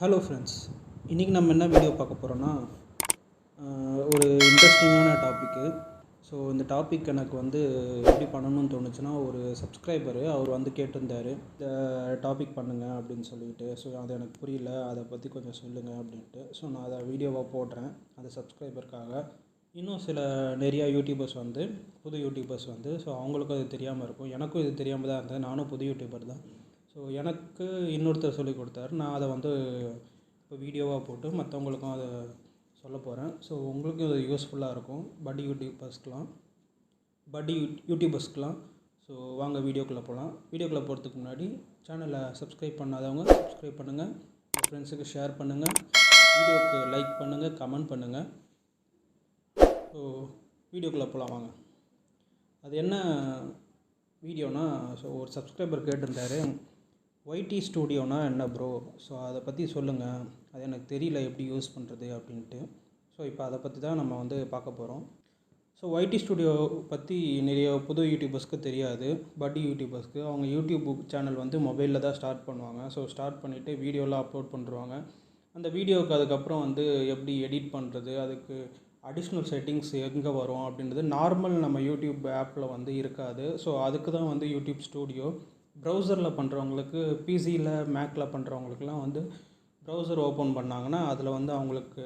Hello friends, இன்றைக்கி நம்ம என்ன வீடியோ பார்க்க போகிறோன்னா ஒரு இன்ட்ரெஸ்டிங்கான டாப்பிக்கு. ஸோ இந்த டாபிக் எனக்கு எப்படி பண்ணணும்னு தோணுச்சுன்னா, ஒரு சப்ஸ்கிரைபரு அவர் கேட்டிருந்தார், இந்த டாபிக் பண்ணுங்கள் அப்படின்னு சொல்லிட்டு. ஸோ அது எனக்கு புரியல, அதை பற்றி கொஞ்சம் சொல்லுங்கள் அப்படின்ட்டு. ஸோ நான் அதை வீடியோவாக போடுறேன் அந்த சப்ஸ்கிரைபருக்காக. இன்னும் நிறையா யூடியூபர்ஸ் புது யூடியூபர்ஸ் ஸோ அவங்களுக்கும் அது தெரியாமல் இருக்கும். எனக்கும் இது தெரியாமல் தான் இருந்தது. நானும் புது யூடியூபர் தான். ஸோ எனக்கு இன்னொருத்தர் சொல்லிக் கொடுத்தாரு. நான் அதை இப்போ வீடியோவாக போட்டு மற்றவங்களுக்கும் அதை சொல்ல போகிறேன். ஸோ உங்களுக்கும் அது யூஸ்ஃபுல்லாக இருக்கும், பட்டி யூடியூபர்ஸ்க்கெலாம். ஸோ வாங்க வீடியோக்குள்ளே போகலாம். வீடியோக்குள்ளே போகிறதுக்கு முன்னாடி சேனலை சப்ஸ்கிரைப் பண்ணாதவங்க சப்ஸ்கிரைப் பண்ணுங்கள், உங்கள் ஃப்ரெண்ட்ஸுக்கு ஷேர் பண்ணுங்கள், வீடியோவுக்கு லைக் பண்ணுங்கள், கமெண்ட் பண்ணுங்கள். ஸோ வீடியோக்குள்ளே போகலாம் வாங்க. அது என்ன வீடியோனா, ஸோ ஒரு சப்ஸ்கிரைபர் கேட்டிருந்தார், ஒய்டி ஸ்டூடியோனா என்ன ப்ரோ, ஸோ அதை பற்றி சொல்லுங்கள், அது எனக்கு தெரியல எப்படி யூஸ் பண்ணுறது அப்படின்ட்டு. ஸோ இப்போ அதை பற்றி தான் நம்ம பார்க்க போகிறோம். ஸோ ஒய்டி ஸ்டூடியோ பற்றி நிறைய புது யூடியூபர்ஸ்க்கு தெரியாது. பட்டி யூடியூபர்ஸ்க்கு அவங்க யூடியூப் சேனல் மொபைலில் தான் ஸ்டார்ட் பண்ணுவாங்க. ஸோ ஸ்டார்ட் பண்ணிவிட்டு வீடியோலாம் அப்லோட் பண்ணுறாங்க. அந்த வீடியோவுக்கு அதுக்கப்புறம் எப்படி எடிட் பண்ணுறது, அதுக்கு அடிஷ்னல் செட்டிங்ஸ் எங்கே வரும் அப்படின்றது நார்மல் நம்ம யூடியூப் ஆப்பில் இருக்காது. ஸோ அதுக்கு தான் யூடியூப் ஸ்டூடியோ. ப்ரௌசரில் பண்ணுறவங்களுக்கு, பிசியில் மேக்கில் பண்ணுறவங்களுக்குலாம் ப்ரௌசர் ஓப்பன் பண்ணாங்கன்னா அதில் அவங்களுக்கு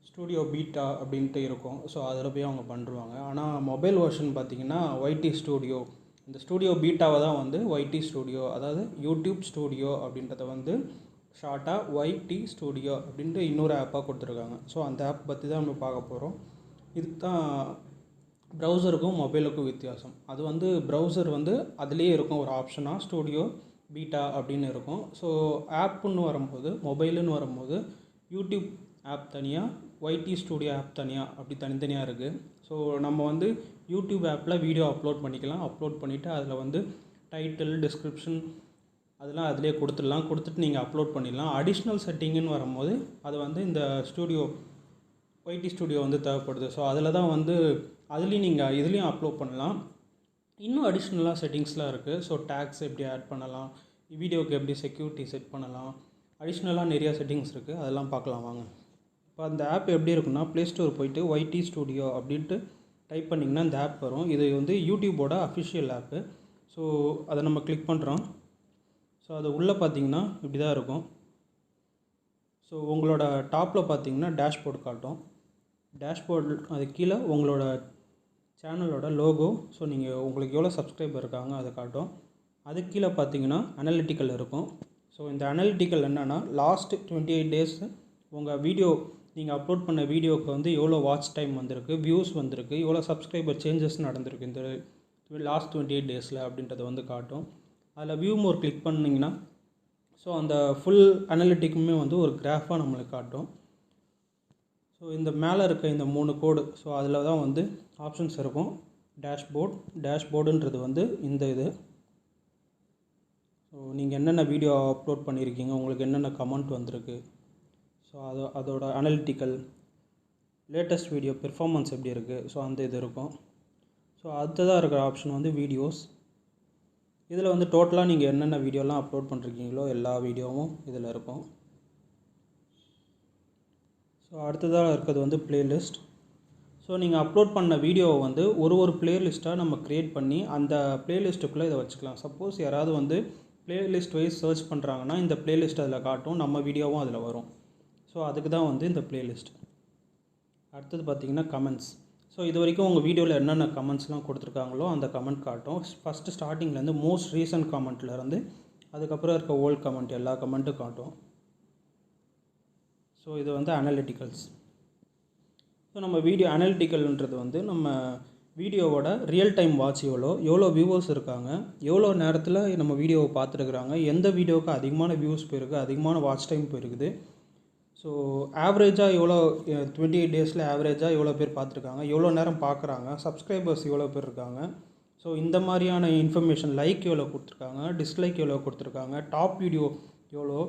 ஸ்டூடியோ பீட்டா அப்படின்ட்டு இருக்கும். ஸோ அதில் போய் அவங்க பண்ணுறாங்க. ஆனால் மொபைல் வெர்ஷன் பார்த்திங்கன்னா ஒய்டி ஸ்டூடியோ, இந்த ஸ்டூடியோ பீட்டாவை தான் ஒய்டி ஸ்டூடியோ, அதாவது யூடியூப் ஸ்டூடியோ அப்படின்றத ஷார்ட்டாக ஒய்டி ஸ்டூடியோ அப்படின்ட்டு இன்னொரு ஆப்பாக கொடுத்துருக்காங்க. ஸோ அந்த ஆப் பற்றி தான் நம்ம பார்க்க போகிறோம். இதுக்கு தான் ப்ரௌசருக்கும் மொபைலுக்கும் வித்தியாசம். அது ப்ரௌசர் அதுலேயே இருக்கும் ஒரு ஆப்ஷனாக ஸ்டூடியோ பீட்டா அப்படின்னு இருக்கும். ஸோ ஆப்புன்னு வரும்போது, மொபைலுன்னு வரும்போது யூடியூப் ஆப் தனியாக, ஒய்டி ஸ்டூடியோ ஆப் தனியாக, அப்படி தனித்தனியாக இருக்குது. ஸோ நம்ம யூடியூப் ஆப்பில் வீடியோ அப்லோட் பண்ணிக்கலாம். அப்லோட் பண்ணிவிட்டு அதில் டைட்டில், டிஸ்கிரிப்ஷன் அதெல்லாம் அதிலே கொடுத்துட்டு நீங்கள் அப்லோட் பண்ணிடலாம். அடிஷ்னல் செட்டிங்குன்னு வரும்போது அது இந்த ஸ்டூடியோ ஒய்டி ஸ்டூடியோ தேவைப்படுது. ஸோ அதில் தான் அதுலேயும் நீங்கள் இதுலேயும் அப்லோட் பண்ணலாம். இன்னும் அடிஷ்னலாக செட்டிங்ஸ்லாம் இருக்குது. ஸோ டேக்ஸ் எப்படி ஆட் பண்ணலாம், வீடியோவுக்கு எப்படி செக்யூரிட்டி செட் பண்ணலாம், அடிஷ்னலாக நிறையா செட்டிங்ஸ் இருக்குது. அதெல்லாம் பார்க்கலாம் வாங்க. இப்போ அந்த ஆப் எப்படி இருக்குன்னா, ப்ளே ஸ்டோர் போயிட்டு ஒய்டி ஸ்டூடியோ அப்படின்ட்டு டைப் பண்ணிங்கன்னா இந்த ஆப் வரும். இது யூடியூபோட அஃபிஷியல் ஆப்பு. ஸோ அதை நம்ம கிளிக் பண்ணுறோம். ஸோ அது உள்ளே பார்த்தீங்கன்னா இப்படி தான் இருக்கும். ஸோ உங்களோட டாப்பில் பார்த்தீங்கன்னா டேஷ்போர்டு காட்டும். டேஷ்போர்டு அது கீழே உங்களோட சேனலோட லோகோ, ஸோ உங்களுக்கு எவ்வளோ சப்ஸ்கிரைபர் இருக்காங்க அதை காட்டும். அதுக்கு கீழே பார்த்தீங்கன்னா அனலிட்டிக்கல் இருக்கும். ஸோ இந்த அனலிட்டிக்கல் என்னென்னா, லாஸ்ட் 28 டேஸ் உங்கள் வீடியோ நீங்கள் அப்லோட் பண்ண வீடியோவுக்கு எவ்வளோ வாட்ச் டைம் வந்திருக்கு, வியூஸ் வந்திருக்கு, எவ்வளோ சப்ஸ்கிரைபர் சேஞ்சஸ் நடந்திருக்கு இந்த லாஸ்ட் 28 டேஸில் அப்படின்றத காட்டும். அதில் வியூ மோர் கிளிக் பண்ணிங்கன்னா, ஸோ அந்த ஃபுல் அனலிட்டிக்குமே ஒரு கிராஃபாக நம்மளுக்கு காட்டும். ஸோ இந்த மேலே இருக்க இந்த 3 கோடு, ஸோ அதில் தான் ஆப்ஷன்ஸ் இருக்கும். டேஷ்போர்டுன்றது இந்த இது. ஸோ நீங்கள் என்னென்ன வீடியோ அப்லோட் பண்ணியிருக்கீங்க, உங்களுக்கு என்னென்ன கமெண்ட் வந்திருக்கு, ஸோ அதோட அனலிட்டிக்கல், லேட்டஸ்ட் வீடியோ பெர்ஃபார்மன்ஸ் எப்படி இருக்குது, ஸோ அந்த இது இருக்கும். ஸோ அடுத்ததாக இருக்கிற ஆப்ஷன் வீடியோஸ். இதில் டோட்டலாக நீங்கள் என்னென்ன வீடியோலாம் அப்லோட் பண்ணுறீங்களோ எல்லா வீடியோவும் இதில் இருக்கும். ஸோ அடுத்ததாக இருக்கிறது ப்ளேலிஸ்ட். ஸோ நீங்கள் அப்லோட் பண்ண வீடியோவை ஒரு ப்ளேலிஸ்ட்டாக நம்ம க்ரியேட் பண்ணி அந்த ப்ளேலிஸ்ட்டுக்குள்ளே இதை வச்சுக்கலாம். சப்போஸ் யாராவது ப்ளேலிஸ்ட் வைஸ் சர்ச் பண்ணுறாங்கன்னா இந்த ப்ளேலிஸ்ட் அதில் காட்டும், நம்ம வீடியோவும் அதில் வரும். ஸோ அதுக்கு தான் இந்த ப்ளேலிஸ்ட். அடுத்தது பார்த்திங்கன்னா கமெண்ட்ஸ். ஸோ இது வரைக்கும் உங்கள் வீடியோவில் என்னென்ன கமெண்ட்ஸ்லாம் கொடுத்துருக்காங்களோ அந்த கமெண்ட் காட்டும். ஃபஸ்ட்டு ஸ்டார்டிங்லேருந்து மோஸ்ட் ரீசன்ட் கமெண்ட்லேருந்து அதுக்கப்புறம் இருக்க ஓல்ட் கமெண்ட் எல்லா கமெண்ட்டும் காட்டும். ஸோ இது அனலிட்டிக்கல்ஸ். ஸோ நம்ம வீடியோ அனலிட்டிக்கல்ன்றது நம்ம வீடியோவோட ரியல் டைம் வாட்ச் எவ்வளோ வியூவர்ஸ் இருக்காங்க, எவ்வளோ நேரத்தில் நம்ம வீடியோவை பார்த்துருக்குறாங்க, எந்த வீடியோவுக்கு அதிகமான வியூஸ் போயிருக்கு, அதிகமான வாட்ச் டைம் போயிருக்குது, ஸோ ஆவரேஜாக எவ்வளோ 28 டேஸில் ஆவரேஜாக எவ்வளோ பேர் பார்த்துருக்காங்க, எவ்வளோ நேரம் பார்க்குறாங்க, சப்ஸ்கிரைபர்ஸ் எவ்வளோ பேர் இருக்காங்க, ஸோ இந்த மாதிரியான இன்ஃபர்மேஷன், லைக் எவ்வளோ கொடுத்துருக்காங்க, டிஸ்லைக் எவ்வளோ கொடுத்துருக்காங்க, டாப் வீடியோ எவ்வளோ,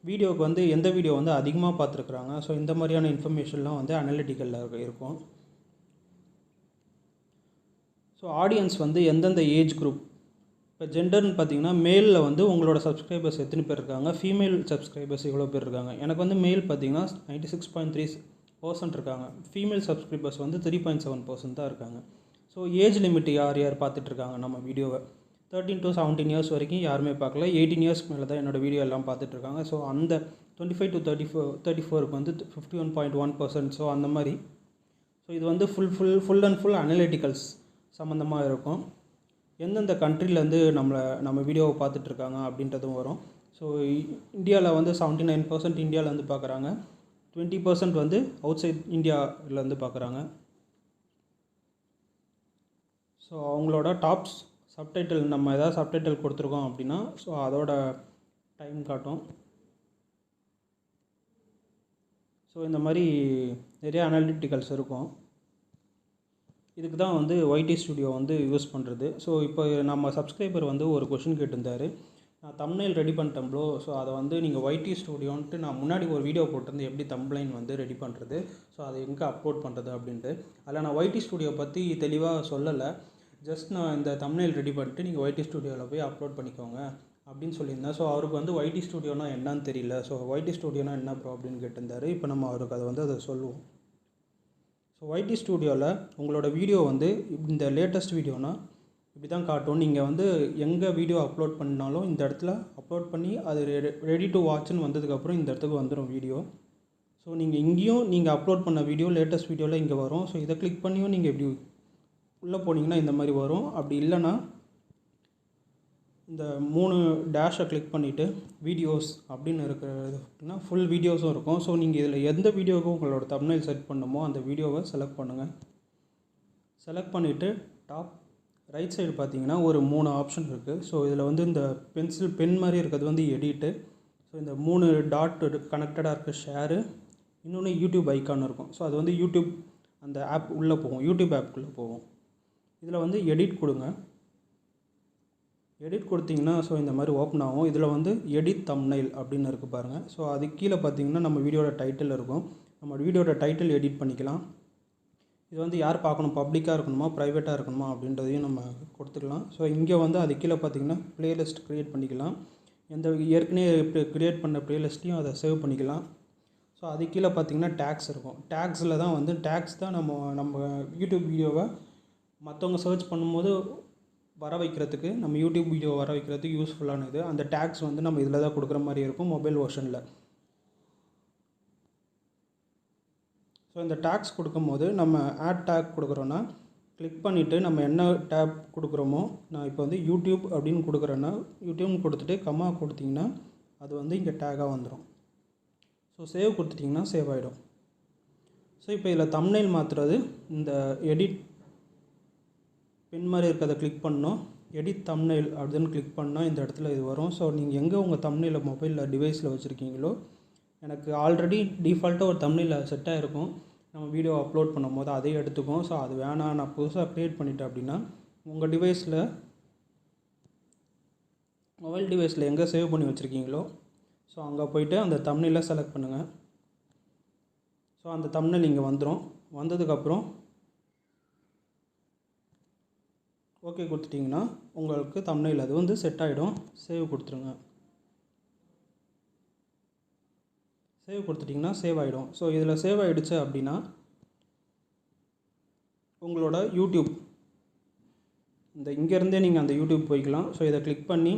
வீடியோவுக்கு எந்த வீடியோ அதிகமாக பார்த்துருக்குறாங்க, ஸோ இந்த மாதிரியான இன்ஃபர்மேஷன்லாம் அனலிட்டிக்கலில் இருக்கும். ஸோ ஆடியன்ஸ் எந்தெந்த ஏஜ் குரூப், இப்போ இப்போ ஜெண்டர்னு பார்த்தீங்கன்னா மேலில் வந்து உங்களோட சப்ஸ்கிரைபர்ஸ் எத்தனை பேர் இருக்காங்க, ஃபீமேல் சப்ஸ்கிரைபர்ஸ் எவ்வளோ பேர் இருக்காங்க. எனக்கு வந்து மேல் பார்த்தீங்கன்னா 96.3% இருக்காங்க. ஃபீமேல் சப்ஸ்கிரைபர்ஸ் வந்து 3.7% தான் இருக்காங்க. ஸோ ஏஜ் லிமிட் யார் யார் பார்த்துட்ருக்காங்க நம்ம வீடியோவை 13 to 17 இயர்ஸ் வரைக்கும் யாருமே பார்க்கல. 18 இயர்ஸ்க்கு மேலே தான் என்னோடய வீடியோ எல்லாம் பார்த்துட்ருக்காங்க. ஸோ அந்த 25 to 34க்கு வந்து 51.1%. ஸோ அந்த மாதிரி. ஸோ இது வந்து ஃபுல் அண்ட் ஃபுல் அனலிட்டிக்கல்ஸ் சம்மந்தமாக இருக்கும். எந்தெந்த கண்ட்ரிலேருந்து நம்ம வீடியோவை பார்த்துட்ருக்காங்க அப்படின்றதும் வரும். ஸோ இந்தியாவில் வந்து 79% இந்தியாவிலேருந்து பார்க்குறாங்க, 20% வந்து அவுட் சைட் இந்தியாவிலேருந்து பார்க்குறாங்க. ஸோ அவங்களோட டாப்ஸ் சப்டைட்டில் நம்ம எதாவது சப்டைட்டில் கொடுத்துருக்கோம் அப்படின்னா ஸோ அதோட டைம் காட்டும். ஸோ இந்த மாதிரி நிறைய அனலிட்டிக்கல்ஸ் இருக்கும். இதுக்கு தான் வந்து ஒய்டி ஸ்டுடியோ வந்து யூஸ் பண்ணுறது. ஸோ இப்போ நம்ம சப்ஸ்கிரைபர் வந்து ஒரு கொஷின் கேட்டிருந்தார், நான் தம்ப்நெயில் ரெடி பண்ணிட்டேன் ப்ரோ, ஸோ அதை வந்து நீங்கள் ஒய்டி ஸ்டுடியோன்ட்டு நான் முன்னாடி ஒரு வீடியோ போட்டிருந்து எப்படி தம்ப்லைன் வந்து ரெடி பண்ணுறது, ஸோ அதை எங்கே அப்லோட் பண்ணுறது அப்படின்ட்டு. அதில் நான் ஒய்டி ஸ்டுடியோ பற்றி தெளிவாக சொல்லலை. ஜஸ்ட் நான் இந்த தம்ப்நெயில் ரெடி பண்ணிட்டு நீங்கள் ஒய்டி ஸ்டுடியோவில் போய் அப்லோட் பண்ணிக்கோங்க அப்படின்னு சொல்லியிருந்தேன். ஸோ அவருக்கு வந்து ஒய்டி ஸ்டுடியோனா என்னன்னு தெரியல. ஸோ ஒய்டி ஸ்டுடியோனா என்ன ப்ரோ அப்படின்னு கேட்டிருந்தார். இப்போ நம்ம அவருக்கு அதை சொல்லுவோம். ஸோ ஒய்டி ஸ்டுடியோவில் உங்களோட வீடியோ வந்து இந்த லேட்டஸ்ட் வீடியோனா இப்படி தான் காட்டும். நீங்கள் வந்து எங்கே வீடியோ அப்லோட் பண்ணாலும் இந்த இடத்துல அப்லோட் பண்ணி அது ரெடி டு வாட்ச்னு வந்ததுக்கப்புறம் இந்த இடத்துக்கு வந்துடும் வீடியோ. ஸோ நீங்கள் இங்கேயும் நீங்கள் அப்லோட் பண்ண வீடியோ லேட்டஸ்ட் வீடியோவில் இங்கே வரும். ஸோ இதை கிளிக் பண்ணியும் நீங்கள் இப்படி உள்ளே போனீங்கன்னா இந்த மாதிரி வரும். அப்படி இல்லைன்னா இந்த 3 டேஷை கிளிக் பண்ணிவிட்டு வீடியோஸ் அப்படின்னு இருக்கிறதுனா ஃபுல் வீடியோஸும் இருக்கும். ஸோ நீங்கள் இதில் எந்த வீடியோவுக்கு உங்களோட தம்ப்நெயில் செட் பண்ணுமோ அந்த வீடியோவை செலக்ட் பண்ணுங்கள். செலக்ட் பண்ணிவிட்டு டாப் ரைட் சைடு பார்த்தீங்கன்னா ஒரு 3 ஆப்ஷன் இருக்குது. ஸோ இதில் வந்து இந்த பென் மாதிரி இருக்கிறது வந்து எடிட்டு. ஸோ இந்த 3 டாட் கனெக்டடாக இருக்க ஷேரு, இன்னொன்று யூடியூப் ஐக்கான் இருக்கும். ஸோ அது வந்து யூடியூப் அந்த ஆப் உள்ளே போகும், யூடியூப் ஆப்புக்குள்ளே போகும். இதில் வந்து எடிட் கொடுங்க. எடிட் கொடுத்தீங்கன்னா ஸோ இந்த மாதிரி ஓப்பன் ஆகும். இதில் வந்து எடிட் தம்ப்நெயில் அப்படின்னு இருக்குது பாருங்கள். ஸோ அது கீழே பார்த்தீங்கன்னா நம்ம வீடியோட டைட்டில் இருக்கும். நம்ம வீடியோட டைட்டில் எடிட் பண்ணிக்கலாம். இது வந்து யார் பார்க்கணும், பப்ளிக்காக இருக்கணுமா ப்ரைவேட்டாக இருக்கணுமா அப்படின்றதையும் நம்ம கொடுத்துக்கலாம். ஸோ இங்கே வந்து அது கீழே பார்த்தீங்கன்னா ப்ளேலிஸ்ட் க்ரியேட் பண்ணிக்கலாம். ஏற்கனவே க்ரியேட் பண்ண ப்ளேலிஸ்ட்டையும் அதை சேவ் பண்ணிக்கலாம். ஸோ அது கீழே பார்த்தீங்கன்னா டேக்ஸ் இருக்கும். டேக்ஸில் தான் வந்து டேக்ஸ் தான் நம்ம யூடியூப் வீடியோவை மற்றவங்க சர்ச் பண்ணும்போது வர வைக்கிறதுக்கு, நம்ம யூடியூப் வீடியோ வர வைக்கிறதுக்கு யூஸ்ஃபுல்லானது. அந்த டேக்ஸ் வந்து நம்ம இதில் தான் கொடுக்குற மாதிரி இருக்கும் மொபைல் வெர்ஷனில். ஸோ இந்த டேக்ஸ் கொடுக்கும்போது நம்ம ஆட் டேக் கொடுக்குறோன்னா கிளிக் பண்ணிவிட்டு நம்ம என்ன டேப் கொடுக்குறோமோ, நான் இப்போ வந்து யூடியூப் அப்படின்னு கொடுக்குறேன்னா யூடியூப்னு கொடுத்துட்டு கம்மா கொடுத்திங்கன்னா அது வந்து இங்கே டேக்காக வந்துடும். ஸோ சேவ் கொடுத்துட்டிங்கன்னா சேவ் ஆகிடும். ஸோ இப்போ இதில் தம்ப்நெயில் மாற்றுறது இந்த எடிட் பின் மாதிரி இருக்கிறத கிளிக் பண்ணோம். எடிட் தம்ப்நெயில் அப்படின்னு கிளிக் பண்ணால் இந்த இடத்துல இது வரும். ஸோ நீங்கள் எங்கே உங்கள் தம்ப்நெயிலை மொபைலில் டிவைஸில் வச்சுருக்கீங்களோ, எனக்கு ஆல்ரெடி டிஃபால்ட்டாக ஒரு தம்ப்நெயில் செட் ஆகிருக்கும். நம்ம வீடியோ அப்லோட் பண்ணும்போது அதே எடுத்துக்கும். ஸோ அது வேணாம், நான் புதுசாக க்ரியேட் பண்ணிட்டேன் அப்படின்னா உங்கள் டிவைஸில் மொபைல் டிவைஸில் எங்கே சேவ் பண்ணி வச்சுருக்கீங்களோ ஸோ அங்கே போய்ட்டு அந்த தம்ப்நெயிலை செலக்ட் பண்ணுங்கள். ஸோ அந்த தம்ப்நெயில் இங்கே வந்துடும். வந்ததுக்கப்புறம் ஓகே கொடுத்துட்டிங்கன்னா உங்களுக்கு தம்ப்நெயில் அது வந்து செட் ஆகிடும். சேவ் கொடுத்துருங்க. சேவ் கொடுத்துட்டிங்கன்னா சேவ் ஆகிடும். ஸோ இதில் சேவ் ஆகிடுச்சு அப்படின்னா உங்களோட யூடியூப் இங்கேருந்தே நீங்கள் அந்த யூடியூப் போய்க்கலாம். ஸோ இதை கிளிக் பண்ணி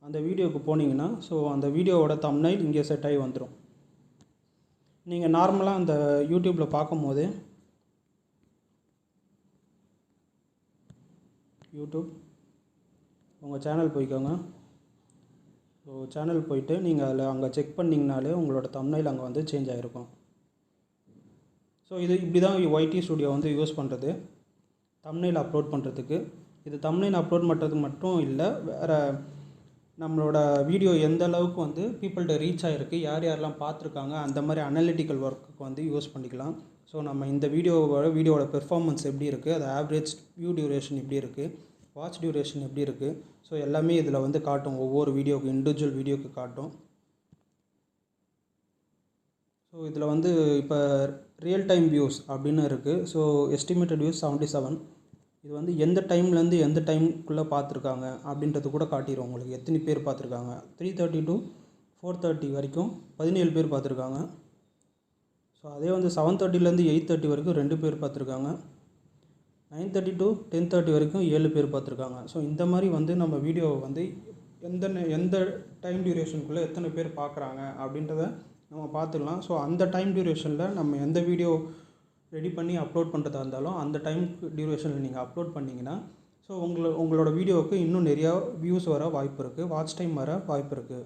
அந்த வீடியோவுக்கு போனீங்கன்னா ஸோ அந்த வீடியோவோட தம்ப்நெயில் இங்கே செட் ஆகி வந்துடும். நீங்கள் நார்மலாக அந்த யூடியூப்பில் பார்க்கும்போது யூடியூப் உங்கள் சேனல் போய்க்கோங்க. ஸோ சேனல் போய்ட்டு நீங்கள் அதில் அங்கே செக் பண்ணிங்கனாலே உங்களோட தம்ப்நெயில் அங்கே வந்து சேஞ்ச் ஆகிருக்கும். ஸோ இப்படி தான் ஒய்டி ஸ்டுடியோ வந்து யூஸ் பண்ணுறது தம்ப்நெயில் அப்லோட் பண்ணுறதுக்கு. இது தம்ப்நெயில் அப்லோட் பண்ணுறதுக்கு மட்டும் இல்லை, வேறு நம்மளோட வீடியோ எந்த அளவுக்கு வந்து பீப்புள்கிட்ட ரீச் ஆகிருக்கு, யார் யாரெல்லாம் பார்த்துருக்காங்க, அந்த மாதிரி அனலிட்டிக்கல் ஒர்க்குக்கு வந்து யூஸ் பண்ணிக்கலாம். ஸோ நம்ம இந்த வீடியோவோட பெர்ஃபார்மன்ஸ் எப்படி இருக்குது, அது ஆவரேஜ் வியூ டியூரேஷன் எப்படி இருக்குது, வாட்ச் டியூரேஷன் எப்படி இருக்குது, ஸோ எல்லாமே இதில் வந்து காட்டும். ஒவ்வொரு வீடியோவுக்கு இண்டிவிஜுவல் வீடியோவுக்கு காட்டும். ஸோ இதில் வந்து இப்போ ரியல் டைம் வியூஸ் அப்படின்னு இருக்குது. ஸோ எஸ்டிமேட்டட் வியூஸ் 77, இது வந்து எந்த டைம்லேருந்து எந்த டைமுக்குள்ளே பார்த்துருக்காங்க அப்படின்றது கூட காட்டிடும் உங்களுக்கு. எத்தனை பேர் பார்த்துருக்காங்க. 3:30 to 4:30 வரைக்கும் 17 பேர் பார்த்துருக்காங்க. ஸோ அதே வந்து 7:30லேருந்து 8:30 வரைக்கும் 2 பேர் பார்த்துருக்காங்க. 9:30 to 10:30 வரைக்கும் 7 பேர் பார்த்துருக்காங்க. ஸோ இந்த மாதிரி வந்து நம்ம வீடியோவை வந்து எந்த டைம் டியூரேஷனுக்குள்ளே எத்தனை பேர் பார்க்குறாங்க அப்படின்றத நம்ம பார்த்துக்கலாம். ஸோ அந்த டைம் டியூரேஷனில் நம்ம எந்த வீடியோ ரெடி பண்ணி அப்லோட் பண்ணுறதா இருந்தாலும் அந்த டைம் டியூரேஷனில் நீங்கள் அப்லோட் பண்ணிங்கன்னா ஸோ உங்களோட வீடியோவுக்கு இன்னும் நிறையா வியூஸ் வர வாய்ப்பு இருக்குது, வாட்ச் டைம் வர வாய்ப்பு இருக்குது.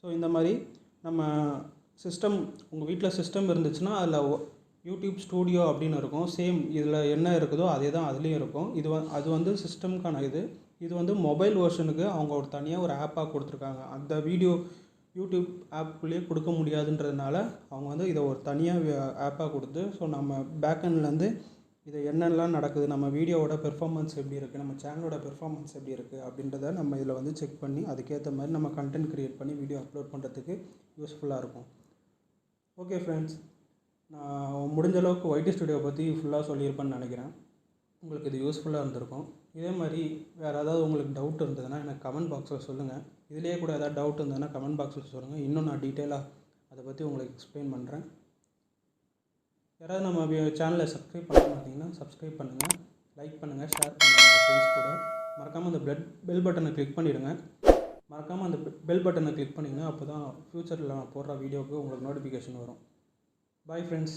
ஸோ இந்த மாதிரி நம்ம சிஸ்டம், உங்கள் வீட்டில் சிஸ்டம் இருந்துச்சுன்னா அதில் யூடியூப் ஸ்டூடியோ அப்படின்னு இருக்கும். சேம் இதில் என்ன இருக்குதோ அதே தான் அதுலேயும் இருக்கும். அது வந்து சிஸ்டம்க்கான இது வந்து மொபைல் வெர்ஷனுக்கு அவங்க ஒரு தனியாக ஒரு ஆப்பாக கொடுத்துருக்காங்க. அந்த வீடியோ யூடியூப் ஆப்புக்குள்ளேயே கொடுக்க முடியாதுன்றதுனால அவங்க வந்து இதை ஒரு தனியாக ஆப்பாக கொடுத்து ஸோ நம்ம பேக்கெண்ட்லேருந்து இதை என்னெல்லாம் நடக்குது, நம்ம வீடியோவோட பெர்ஃபார்மன்ஸ் எப்படி இருக்குது, நம்ம சேனலோட பெர்ஃபார்மன்ஸ் எப்படி இருக்குது அப்படின்றத நம்ம இதில் வந்து செக் பண்ணி அதுக்கேற்ற மாதிரி நம்ம கண்டென்ட் க்ரியேட் பண்ணி வீடியோ அப்லோட் பண்ணுறதுக்கு யூஸ்ஃபுல்லாக இருக்கும். ஓகே ஃப்ரெண்ட்ஸ், நான் முடிஞ்ச அளவுக்கு ஒய்டி ஸ்டுடியோ பற்றி ஃபுல்லாக சொல்லியிருப்பேன்னு நினைக்கிறேன். உங்களுக்கு இது யூஸ்ஃபுல்லாக இருந்திருக்கும். இதே மாதிரி வேறு ஏதாவது உங்களுக்கு டவுட் இருந்ததுன்னா எனக்கு கமெண்ட் பாக்ஸில் சொல்லுங்கள். இதிலே கூட ஏதாவது டவுட் இருந்ததுன்னா கமெண்ட் பாக்ஸில் சொல்லுங்கள். இன்னும் நான் டீட்டெயிலாக அதை பற்றி உங்களுக்கு எக்ஸ்பிளைன் பண்ணுறேன். யாராவது நம்ம சேனலை சப்ஸ்கிரைப் பண்ண மாட்டிங்கன்னா சப்ஸ்கிரைப் பண்ணுங்கள், லைக் பண்ணுங்கள், ஷேர் பண்ணுங்கள் உங்கள் ஃப்ரெண்ட்ஸ் கூட. மறக்காமல் அந்த பெல் பட்டனை கிளிக் பண்ணிவிடுங்க. மறக்காமல் அந்த பெல் பட்டனை கிளிக் பண்ணிங்கன்னா அப்போ தான் ஃப்யூச்சரில் நான் போடுற வீடியோவுக்கு உங்களுக்கு நோட்டிஃபிகேஷன் வரும். Bye friends.